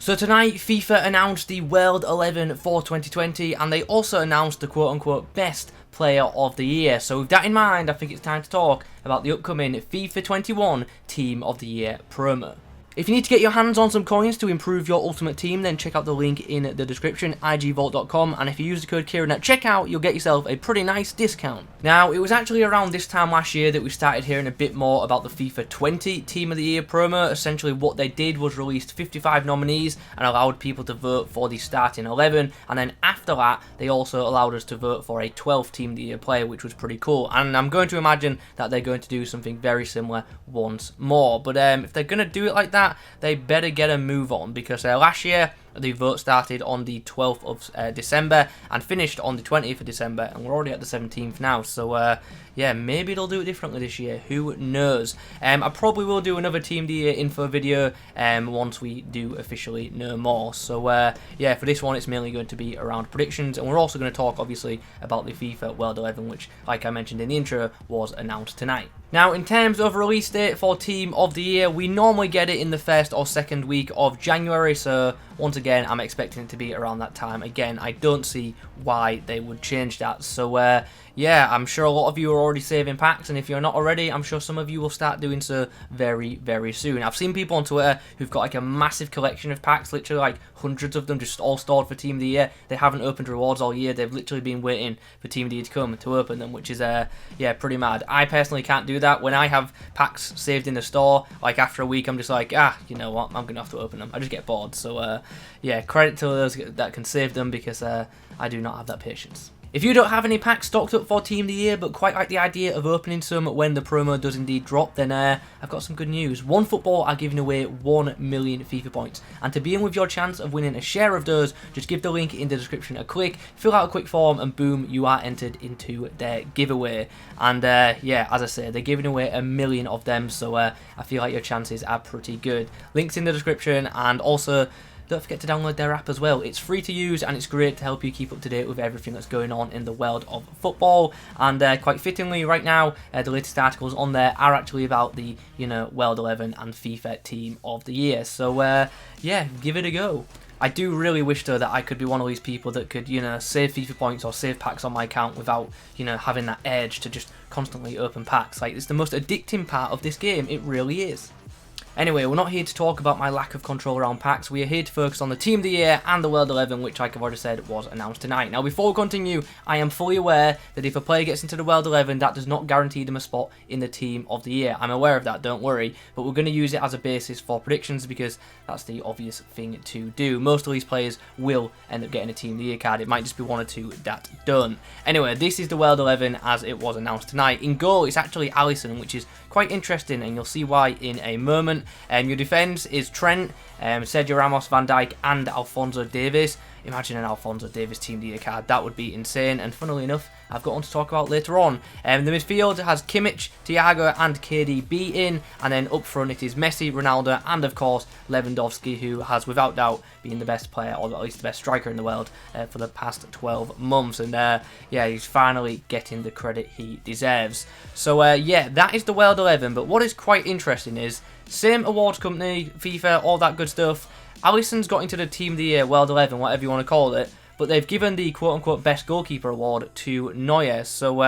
So tonight, FIFA announced the World 11 for 2020, and they also announced the quote-unquote best player of the year. So with that in mind, I think it's time to talk about the upcoming FIFA 21 Team of the Year promo. If you need to get your hands on some coins to improve your ultimate team, then check out the link in the description, igvault.com, and if you use the code Kieron at checkout, you'll get yourself a pretty nice discount. Now, it was actually around this time last year that we started hearing a bit more about the FIFA 20 Team of the Year promo. Essentially, what they did was released 55 nominees and allowed people to vote for the starting 11, and then after that, they also allowed us to vote for a 12th Team of the Year player, which was pretty cool, and I'm going to imagine that they're going to do something very similar once more. But if they're going to do it like that, they better get a move on, because last year the vote started on the 12th of December and finished on the 20th of December, and we're already at the 17th now, so yeah, maybe they'll do it differently this year, who knows. I probably will do another Team of the Year info video once we do officially know more. So yeah, for this one it's mainly going to be around predictions, and we're also going to talk obviously about the FIFA World 11, which, like I mentioned in the intro, was announced tonight. Now, in terms of release date for Team of the Year, we normally get it in the first or second week of January, so once again, I'm expecting it to be around that time. Again, I don't see why they would change that. So, yeah, I'm sure a lot of you are already saving packs, and if you're not already, I'm sure some of you will start doing so very, very soon. I've seen people on Twitter who've got like a massive collection of packs, literally like hundreds of them, just all stored for Team of the Year. They haven't opened rewards all year. They've literally been waiting for Team of the Year to come to open them, which is, yeah, pretty mad. I personally can't do that. When I have packs saved in the store, like after a week, I'm just like, you know what, I'm going to have to open them. I just get bored. So, yeah, credit to those that can save them, because I do not have that patience. If you don't have any packs stocked up for Team of the Year, but quite like the idea of opening some when the promo does indeed drop, then I've got some good news. OneFootball are giving away 1 million FIFA points, and to be in with your chance of winning a share of those, just give the link in the description a click, fill out a quick form, and boom, you are entered into their giveaway. And yeah, as I say, they're giving away 1 million of them, so I feel like your chances are pretty good. Links in the description, and also don't forget to download their app as well. It's free to use, and it's great to help you keep up to date with everything that's going on in the world of football. And quite fittingly, right now, the latest articles on there are actually about the, you know, World 11 and FIFA Team of the Year. So yeah, give it a go. I do really wish, though, that I could be one of these people that could, you know, save FIFA points or save packs on my account without, you know, having that urge to just constantly open packs. Like, it's the most addicting part of this game. It really is. Anyway, we're not here to talk about my lack of control around packs. We are here to focus on the Team of the Year and the World 11, which, like I've already said, was announced tonight. Now, before we continue, I am fully aware that if a player gets into the World 11, that does not guarantee them a spot in the Team of the Year. I'm aware of that, don't worry. But we're going to use it as a basis for predictions, because that's the obvious thing to do. Most of these players will end up getting a Team of the Year card. It might just be one or two that don't. Anyway, this is the World 11 as it was announced tonight. In goal, it's actually Alisson, which is quite interesting, and you'll see why in a moment. Your defence is Trent, Sergio, Ramos, Van Dijk, and Alphonso Davies. Imagine an Alphonso Davies Team of the Year card. That would be insane, and funnily enough, I've got one to talk about later on. The midfield has Kimmich, Thiago, and KDB in, and then up front it is Messi, Ronaldo, and of course Lewandowski, who has without doubt been the best player, or at least the best striker in the world for the past 12 months. And yeah, he's finally getting the credit he deserves. So yeah, that is the World 11. But what is quite interesting is, same awards company, FIFA, all that good stuff. Alisson's got into the Team of the Year, World 11, whatever you want to call it, but they've given the quote-unquote best goalkeeper award to Neuer. So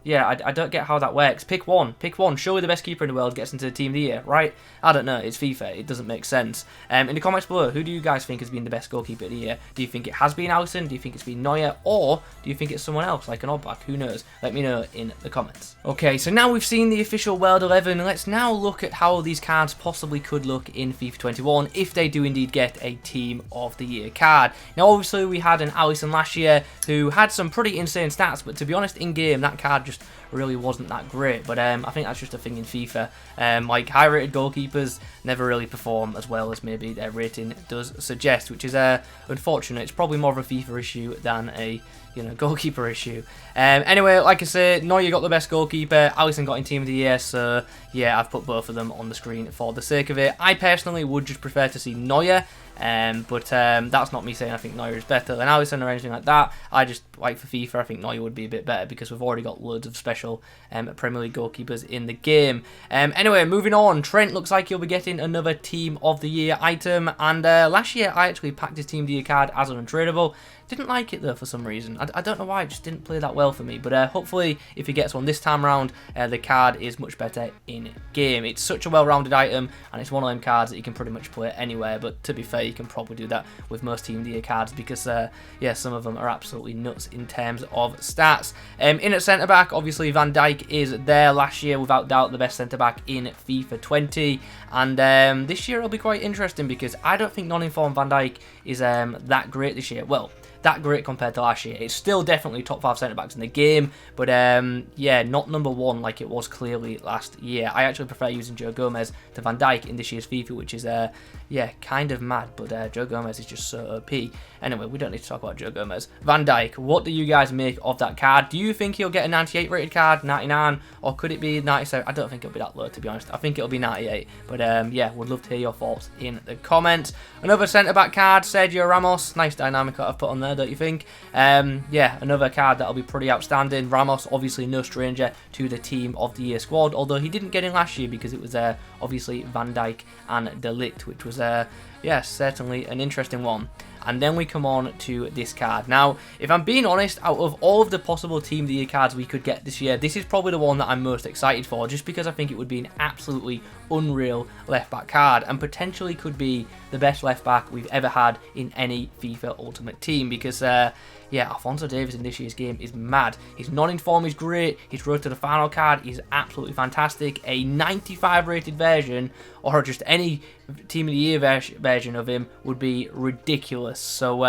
yeah, I don't get how that works. Pick one. Surely the best keeper in the world gets into the Team of the Year, right? I don't know. It's FIFA. It doesn't make sense. In the comments below, who do you guys think has been the best goalkeeper of the year? Do you think it has been Alisson? Do you think it's been Neuer? Or do you think it's someone else, like an oddback? Who knows? Let me know in the comments. Okay, so now we've seen the official World 11. Let's now look at how these cards possibly could look in FIFA 21 if they do indeed get a Team of the Year card. Now, obviously, we had an Alisson last year who had some pretty insane stats, but to be honest, in-game, that card just really wasn't that great. But I think that's just a thing in FIFA. Like, high-rated goalkeepers never really perform as well as maybe their rating does suggest, which is unfortunate. It's probably more of a FIFA issue than a, you know, goalkeeper issue. Anyway, like I say, Neuer got the best goalkeeper, Alisson got in Team of the Year, so yeah, I've put both of them on the screen for the sake of it. I personally would just prefer to see Neuer But that's not me saying I think Neuer is better than Alisson or anything like that. I just, like for FIFA, I think Neuer would be a bit better because we've already got loads of special Premier League goalkeepers in the game. Anyway, moving on. Trent looks like he'll be getting another Team of the Year item. And last year, I actually packed his Team of the Year card as an untradeable. Didn't like it though for some reason. I don't know why, it just didn't play that well for me. But hopefully, if he gets one this time round, the card is much better in game. It's such a well-rounded item, and it's one of them cards that you can pretty much play anywhere. But to be fair, you can probably do that with most Team of the Year cards because, yeah, some of them are absolutely nuts in terms of stats. In at centre-back, obviously Van Dijk is there. Last year, without doubt, the best centre-back in FIFA 20. And this year it'll be quite interesting because I don't think non-informed Van Dijk is that great this year. Well, that great compared to last year. It's still definitely top 5 centre-backs in the game, but yeah, not number 1 like it was clearly last year. I actually prefer using Joe Gomez to Van Dijk in this year's FIFA, which is, yeah, kind of mad, but Joe Gomez is just so OP. Anyway, we don't need to talk about Joe Gomez. Van Dijk, what do you guys make of that card? Do you think he'll get a 98 rated card, 99, or could it be 97? I don't think it'll be that low, to be honest. I think it'll be 98, but yeah, would love to hear your thoughts in the comments. Another centre-back card, Sergio Ramos. Nice dynamic that I've put on there, don't you think? Yeah, another card that'll be pretty outstanding. Ramos, obviously no stranger to the Team of the Year squad, although he didn't get in last year because it was obviously Van Dijk and De Ligt, which was, yeah, certainly an interesting one. And then we come on to this card. Now, if I'm being honest, out of all of the possible Team of the Year cards we could get this year, this is probably the one that I'm most excited for, just because I think it would be an absolutely unreal left-back card, and potentially could be the best left-back we've ever had in any FIFA Ultimate Team, because, yeah, Alphonso Davies in this year's game is mad. His non-inform is great, his road to the final card is absolutely fantastic, a 95 rated version, or just any Team of the Year version of him would be ridiculous. So,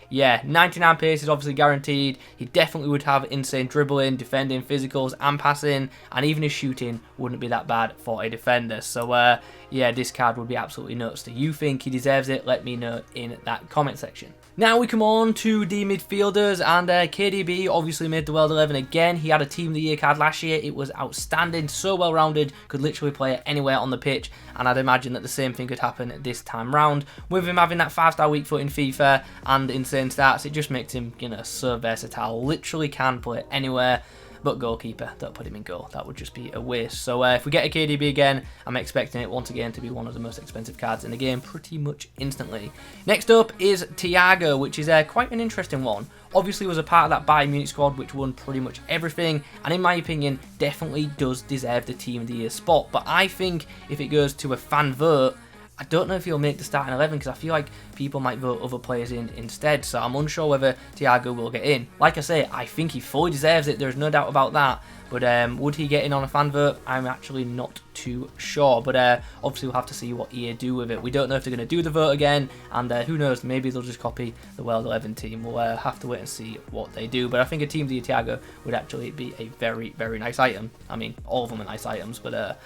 yeah, 99 pace is obviously guaranteed. He definitely would have insane dribbling, defending, physicals, and passing, and even his shooting wouldn't be that bad for a defender. So, yeah, this card would be absolutely nuts. Do you think he deserves it? Let me know in that comment section. Now we come on to the midfielders, and KDB obviously made the World 11 again. He had a Team of the Year card last year. It was outstanding, so well-rounded, could literally play it anywhere on the pitch, and I'd imagine that the same thing could happen this time round. With him having that 5-star weak foot in FIFA and insane stats, it just makes him, you know, so versatile. Literally can play anywhere. But goalkeeper, don't put him in goal. That would just be a waste. So if we get a KDB again, I'm expecting it once again to be one of the most expensive cards in the game pretty much instantly. Next up is Thiago, which is quite an interesting one. Obviously was a part of that Bayern Munich squad which won pretty much everything, and in my opinion definitely does deserve the Team of the Year spot. But I think if it goes to a fan vote, I don't know if he'll make the starting 11 because I feel like people might vote other players in instead. So I'm unsure whether Thiago will get in. Like I say, I think he fully deserves it. There's no doubt about that. But would he get in on a fan vote? I'm actually not too sure. But obviously we'll have to see what EA do with it. We don't know if they're going to do the vote again. And who knows, maybe they'll just copy the World 11 team. We'll have to wait and see what they do. But I think a Team of the Year Thiago would actually be a very, very nice item. I mean, all of them are nice items, but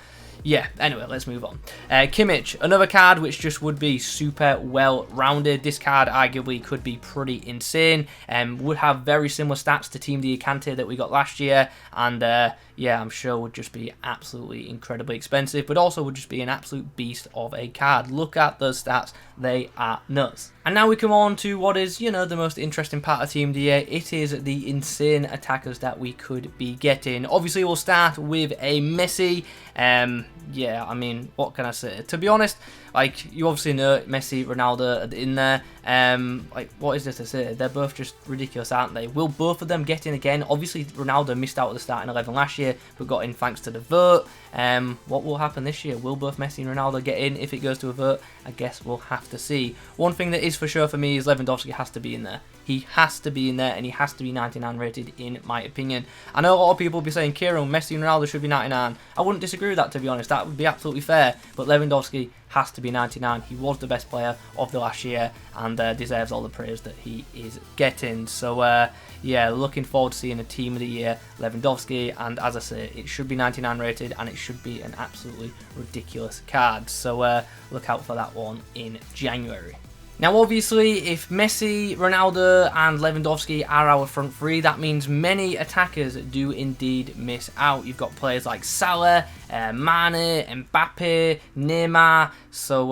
yeah, anyway, let's move on. Kimmich, another card which just would be super well-rounded. This card arguably could be pretty insane. Would have very similar stats to Team of the Year Kante that we got last year. And yeah, I'm sure would just be absolutely incredibly expensive, but also would just be an absolute beast of a card. Look at those stats. They are nuts. And now we come on to what is, you know, the most interesting part of Team of the Year. It is the insane attackers that we could be getting. Obviously, we'll start with a Messi. Yeah, I mean, what can I say? To be honest, like, you obviously know Messi, Ronaldo are in there. Like, what is there to say? They're both just ridiculous, aren't they? Will both of them get in again? Obviously, Ronaldo missed out at the starting 11 last year, but got in thanks to the vote. What will happen this year? Will both Messi and Ronaldo get in if it goes to a vote? I guess we'll have to see. One thing that is for sure for me is Lewandowski has to be in there. He has to be in there, and he has to be 99 rated, in my opinion. I know a lot of people will be saying, Kieron, Messi and Ronaldo should be 99. I wouldn't disagree with that, to be honest. That would be absolutely fair. But Lewandowski has to be 99. He was the best player of the last year, and deserves all the praise that he is getting. So, yeah, looking forward to seeing a Team of the Year Lewandowski. And as I say, it should be 99 rated, and it should be an absolutely ridiculous card. So, look out for that one in January. Now, obviously, if Messi, Ronaldo and Lewandowski are our front three, that means many attackers do indeed miss out. You've got players like Salah, Mane, Mbappe, Neymar. So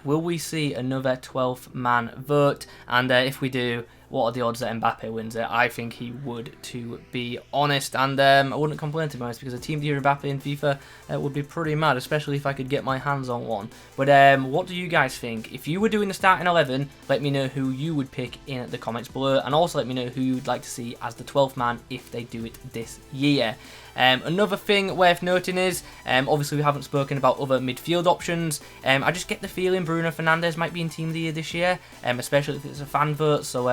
will we see another 12th man vote? And if we do, what are the odds that Mbappe wins it? I think he would, to be honest, and I wouldn't complain, to be honest, because a team of Mbappe in FIFA would be pretty mad, especially if I could get my hands on one. But what do you guys think? If you were doing the starting 11, let me know who you would pick in the comments below, and also let me know who you'd like to see as the 12th man if they do it this year. Another thing worth noting is, obviously we haven't spoken about other midfield options. I just get the feeling Bruno Fernandes might be in Team of the Year this year, especially if it's a fan vote, so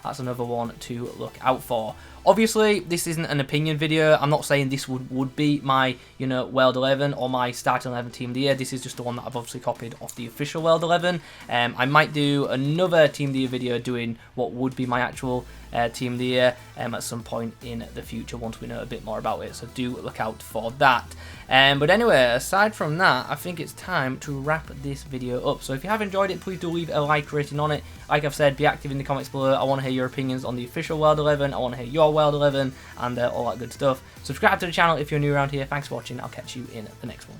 that's another one to look out for. Obviously, this isn't an opinion video. I'm not saying this would be my, World 11 or my starting 11 Team of the Year. This is just the one that I've obviously copied off the official World 11. I might do another Team of the Year video doing what would be my actual Team of the Year at some point in the future once we know a bit more about it. So do look out for that. But anyway, aside from that, I think it's time to wrap this video up. So if you have enjoyed it, please do leave a like rating on it. Like I've said, be active in the comments below. I want to hear your opinions on the official World 11. I want to hear your World 11 and all that good stuff. Subscribe to the channel if you're new around here. Thanks for watching. I'll catch you in the next one.